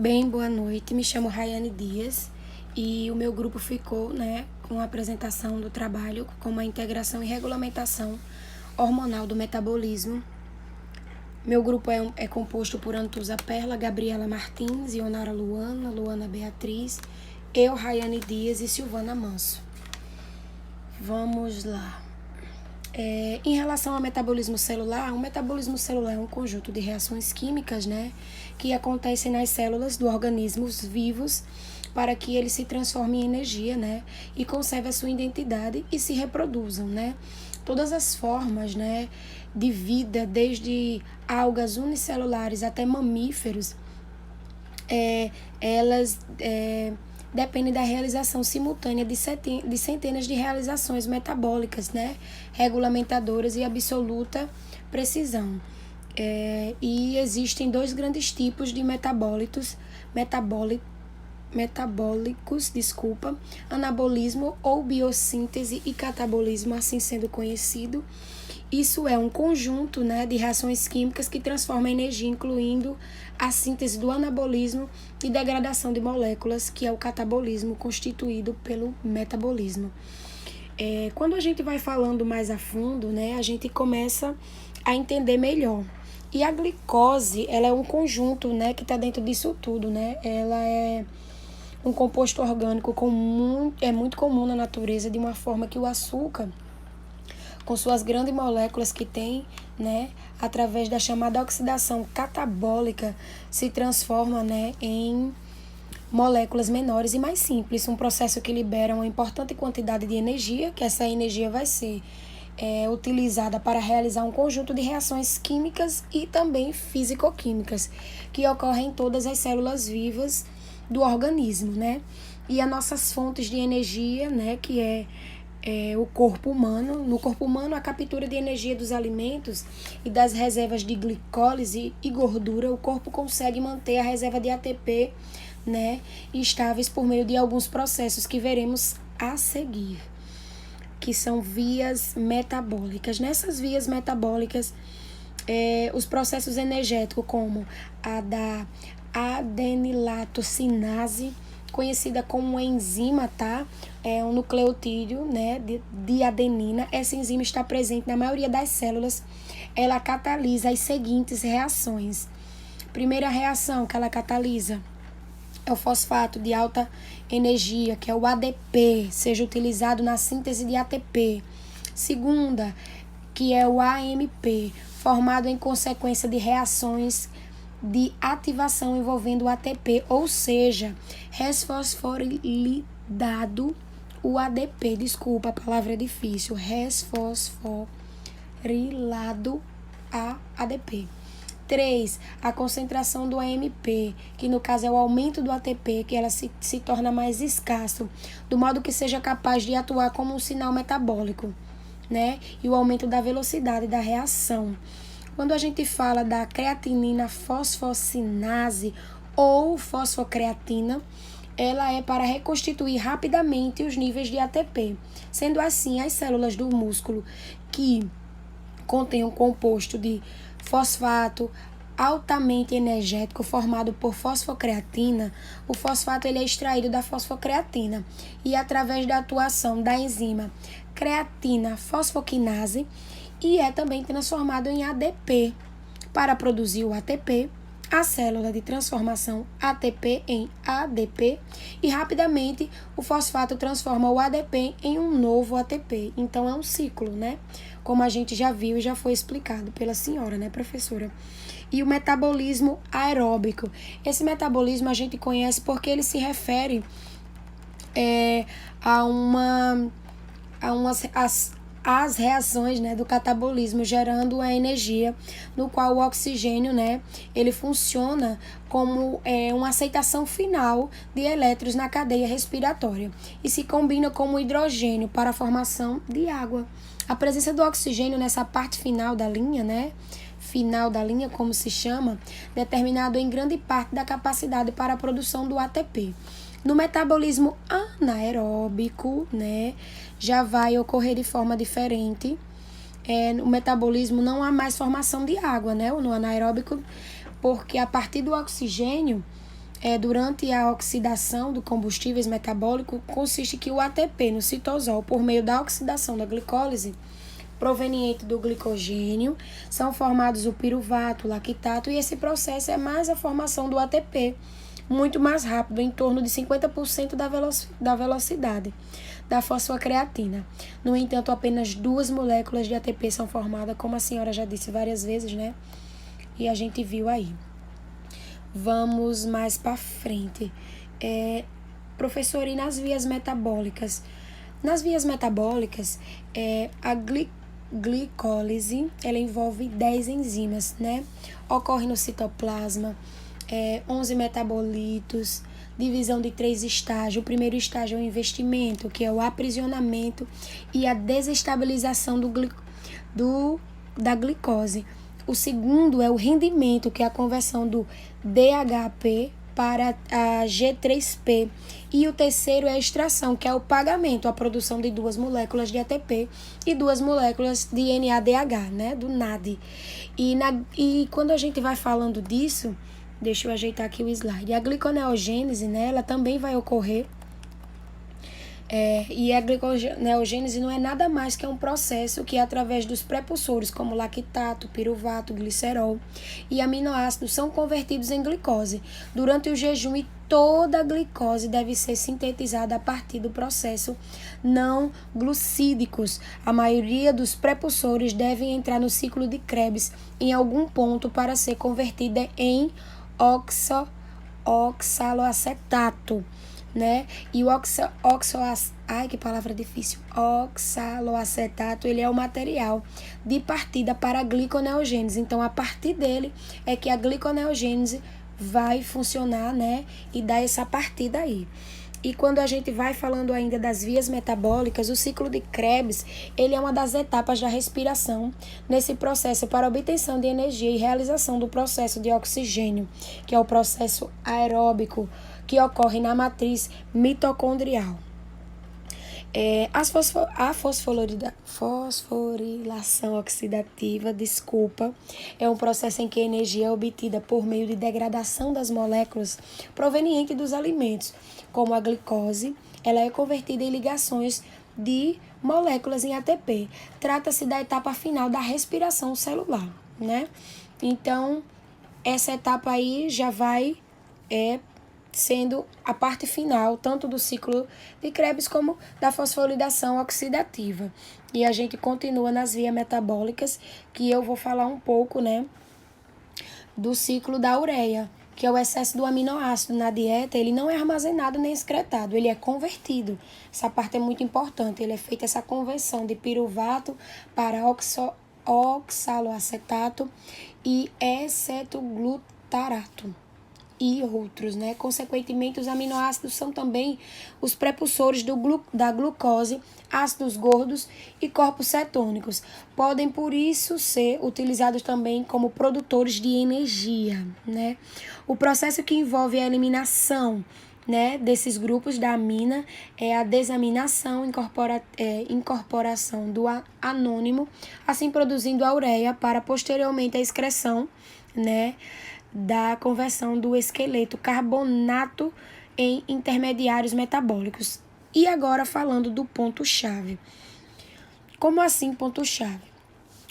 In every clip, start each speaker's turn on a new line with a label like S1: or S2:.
S1: Bem, boa noite. Me chamo Rayane Dias e o meu grupo ficou, com a apresentação do trabalho como a integração e regulamentação hormonal do metabolismo. Meu grupo é composto por Antusa Perla, Gabriela Martins, Ionara Luana, Luana Beatriz, eu, Rayane Dias e Silvana Manso. Vamos lá. Em relação ao metabolismo celular, o metabolismo celular é um conjunto de reações químicas, que acontecem nas células do organismos vivos para que eles se transformem em energia, e conservem a sua identidade e se reproduzam, Todas as formas, de vida, desde algas unicelulares até mamíferos, elas dependem da realização simultânea de centenas de realizações metabólicas, regulamentadoras e absoluta precisão. E existem dois grandes tipos de metabólicos, anabolismo ou biossíntese e catabolismo, assim sendo conhecido. Isso é um conjunto, de reações químicas que transforma a energia, incluindo a síntese do anabolismo e degradação de moléculas, que é o catabolismo, constituído pelo metabolismo. Quando a gente vai falando mais a fundo, a gente começa a entender melhor. E a glicose, ela é um conjunto, que está dentro disso tudo, Ela é um composto orgânico muito comum na natureza, de uma forma que o açúcar, com suas grandes moléculas que tem, através da chamada oxidação catabólica, se transforma, em moléculas menores e mais simples, um processo que libera uma importante quantidade de energia, que essa energia vai ser utilizada para realizar um conjunto de reações químicas e também físico-químicas, que ocorrem em todas as células vivas do organismo, E as nossas fontes de energia, que é o corpo humano. No corpo humano, a captura de energia dos alimentos e das reservas de glicólise e gordura, o corpo consegue manter a reserva de ATP, estáveis por meio de alguns processos que veremos a seguir, que são vias metabólicas. Nessas vias metabólicas, os processos energéticos, como a da adenilatocinase, conhecida como enzima, É um nucleotídeo, de adenina. Essa enzima está presente na maioria das células. Ela catalisa as seguintes reações. Primeira reação que ela catalisa é o fosfato de alta energia, que é o ADP, seja utilizado na síntese de ATP. Segunda, que é o AMP, formado em consequência de reações de ativação envolvendo o ATP, ou seja, resfosforilado o ADP, desculpa, a palavra é difícil, resfosforilado a ADP. 3. A concentração do AMP, que no caso é o aumento do ATP, que ela se torna mais escasso, do modo que seja capaz de atuar como um sinal metabólico, E o aumento da velocidade da reação. Quando a gente fala da creatinina fosfocinase ou fosfocreatina, ela é para reconstituir rapidamente os níveis de ATP. Sendo assim, as células do músculo que contêm um composto de fosfato altamente energético formado por fosfocreatina, o fosfato ele é extraído da fosfocreatina e através da atuação da enzima creatina fosfoquinase e é também transformado em ADP. Para produzir o ATP, a célula de transformação ATP em ADP e rapidamente o fosfato transforma o ADP em um novo ATP. Então é um ciclo, Como a gente já viu e já foi explicado pela senhora, professora? E o metabolismo aeróbico. Esse metabolismo a gente conhece porque ele se refere as reações, do catabolismo, gerando a energia, no qual o oxigênio, ele funciona como uma aceitação final de elétrons na cadeia respiratória e se combina com o hidrogênio para a formação de água. A presença do oxigênio nessa parte final da linha, como se chama, determinado em grande parte da capacidade para a produção do ATP. No metabolismo anaeróbico, já vai ocorrer de forma diferente. No metabolismo não há mais formação de água, no anaeróbico, porque a partir do oxigênio, durante a oxidação do combustíveis metabólico, consiste que o ATP no citosol, por meio da oxidação da glicólise, proveniente do glicogênio, são formados o piruvato, o lactato, e esse processo é mais a formação do ATP, muito mais rápido, em torno de 50% da velocidade da fosfocreatina. No entanto, apenas 2 moléculas de ATP são formadas, como a senhora já disse várias vezes, né? E a gente viu aí. Vamos mais para frente. Professor, e nas vias metabólicas? Nas vias metabólicas, a glicólise, ela envolve 10 enzimas, né? Ocorre no citoplasma, 11 metabolitos, divisão de 3 estágios. O primeiro estágio é o investimento, que é o aprisionamento e a desestabilização da glicose. O segundo é o rendimento, que é a conversão do DHP para a G3P. E o terceiro é a extração, que é o pagamento, a produção de 2 moléculas de ATP e 2 moléculas de NADH, né, do NAD. E quando a gente vai falando disso, deixa eu ajeitar aqui o slide. A gliconeogênese, né, ela também vai ocorrer. E a gliconeogênese não é nada mais que um processo que, através dos prepulsores, como lactato, piruvato, glicerol e aminoácidos, são convertidos em glicose durante o jejum, e toda a glicose deve ser sintetizada a partir do processo não glucídicos. A maioria dos prepulsores devem entrar no ciclo de Krebs em algum ponto para ser convertida em oxaloacetato, né? E o oxaloacetato, ele é o material de partida para a gliconeogênese. Então, a partir dele é que a gliconeogênese vai funcionar, né? E dar essa partida aí. E quando a gente vai falando ainda das vias metabólicas, o ciclo de Krebs, ele é uma das etapas da respiração nesse processo para obtenção de energia e realização do processo de oxigênio, que é o processo aeróbico que ocorre na matriz mitocondrial. A fosforilação oxidativa, é um processo em que a energia é obtida por meio de degradação das moléculas provenientes dos alimentos, como a glicose. Ela é convertida em ligações de moléculas em ATP. Trata-se da etapa final da respiração celular, né? Então, essa etapa aí já vai sendo a parte final, tanto do ciclo de Krebs como da fosforilação oxidativa. E a gente continua nas vias metabólicas, que eu vou falar um pouco, né, do ciclo da ureia, que é o excesso do aminoácido na dieta. Ele não é armazenado nem excretado, ele é convertido. Essa parte é muito importante, ele é feita essa conversão de piruvato para oxaloacetato e acetoglutarato e outros, né? Consequentemente, os aminoácidos são também os prepulsores da glucose, ácidos gordos e corpos cetônicos. Podem, por isso, ser utilizados também como produtores de energia, né? O processo que envolve a eliminação, né, desses grupos da amina é a desaminação, incorporação do anônimo, assim produzindo a ureia para posteriormente a excreção, né, da conversão do esqueleto carbonato em intermediários metabólicos. E agora falando do ponto-chave. Como assim ponto-chave?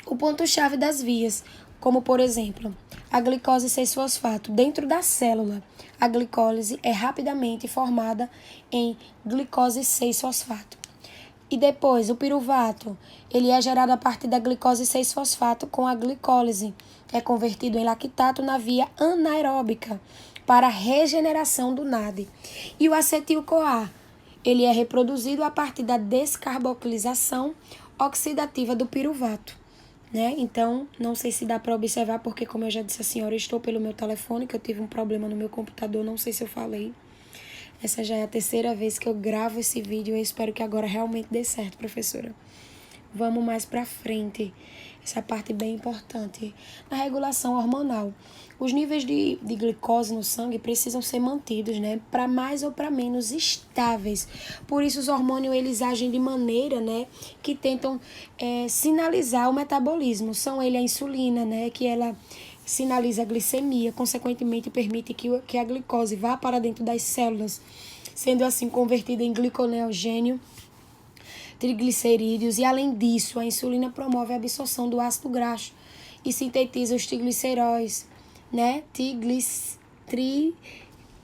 S1: O ponto-chave das vias, como por exemplo, a glicose 6-fosfato. Dentro da célula, a glicólise é rapidamente formada em glicose 6-fosfato. E depois, o piruvato, ele é gerado a partir da glicose 6-fosfato com a glicólise. É convertido em lactato na via anaeróbica para a regeneração do NAD. E o acetil-CoA, ele é reproduzido a partir da descarboxilização oxidativa do piruvato, né? Então, não sei se dá para observar, porque como eu já disse à senhora, eu estou pelo meu telefone, que eu tive um problema no meu computador, não sei se eu falei. Essa já é a terceira vez que eu gravo esse vídeo, eu espero que agora realmente dê certo, professora. Vamos mais para frente, essa parte bem importante. Na regulação hormonal, os níveis de glicose no sangue precisam ser mantidos, né, para mais ou para menos estáveis. Por isso, os hormônios, eles agem de maneira, né, que tentam sinalizar o metabolismo. São ele a insulina, né, que ela sinaliza a glicemia, consequentemente permite que a glicose vá para dentro das células, sendo assim convertida em gliconeogênio, triglicerídeos, e além disso, a insulina promove a absorção do ácido graxo e sintetiza os trigliceróis, né?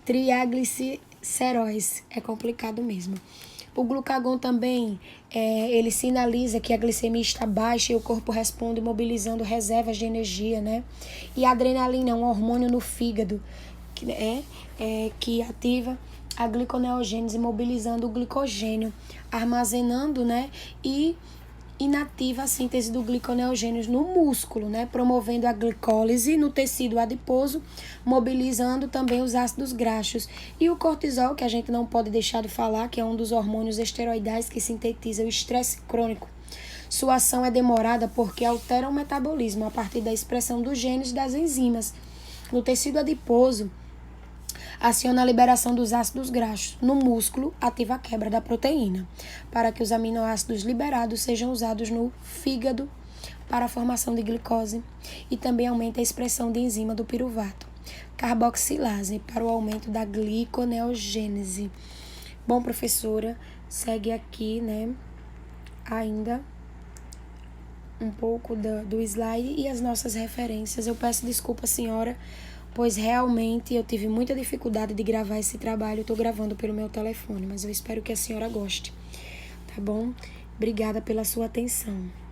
S1: Triagliceróis. É complicado mesmo. O glucagon também, ele sinaliza que a glicemia está baixa e o corpo responde mobilizando reservas de energia, né? E a adrenalina é um hormônio no fígado que ativa a gliconeogênese, mobilizando o glicogênio, armazenando, né? E inativa a síntese do gliconeogênio no músculo, né? Promovendo a glicólise no tecido adiposo, mobilizando também os ácidos graxos. E o cortisol, que a gente não pode deixar de falar, que é um dos hormônios esteroidais que sintetiza o estresse crônico. Sua ação é demorada porque altera o metabolismo a partir da expressão dos genes das enzimas. No tecido adiposo, aciona a liberação dos ácidos graxos. No músculo, ativa a quebra da proteína, para que os aminoácidos liberados sejam usados no fígado para a formação de glicose, e também aumenta a expressão de enzima do piruvato carboxilase para o aumento da gliconeogênese. Bom, professora, segue aqui, né, ainda um pouco do slide e as nossas referências. Eu peço desculpa, senhora, pois realmente eu tive muita dificuldade de gravar esse trabalho. Eu estou gravando pelo meu telefone, mas eu espero que a senhora goste, tá bom? Obrigada pela sua atenção.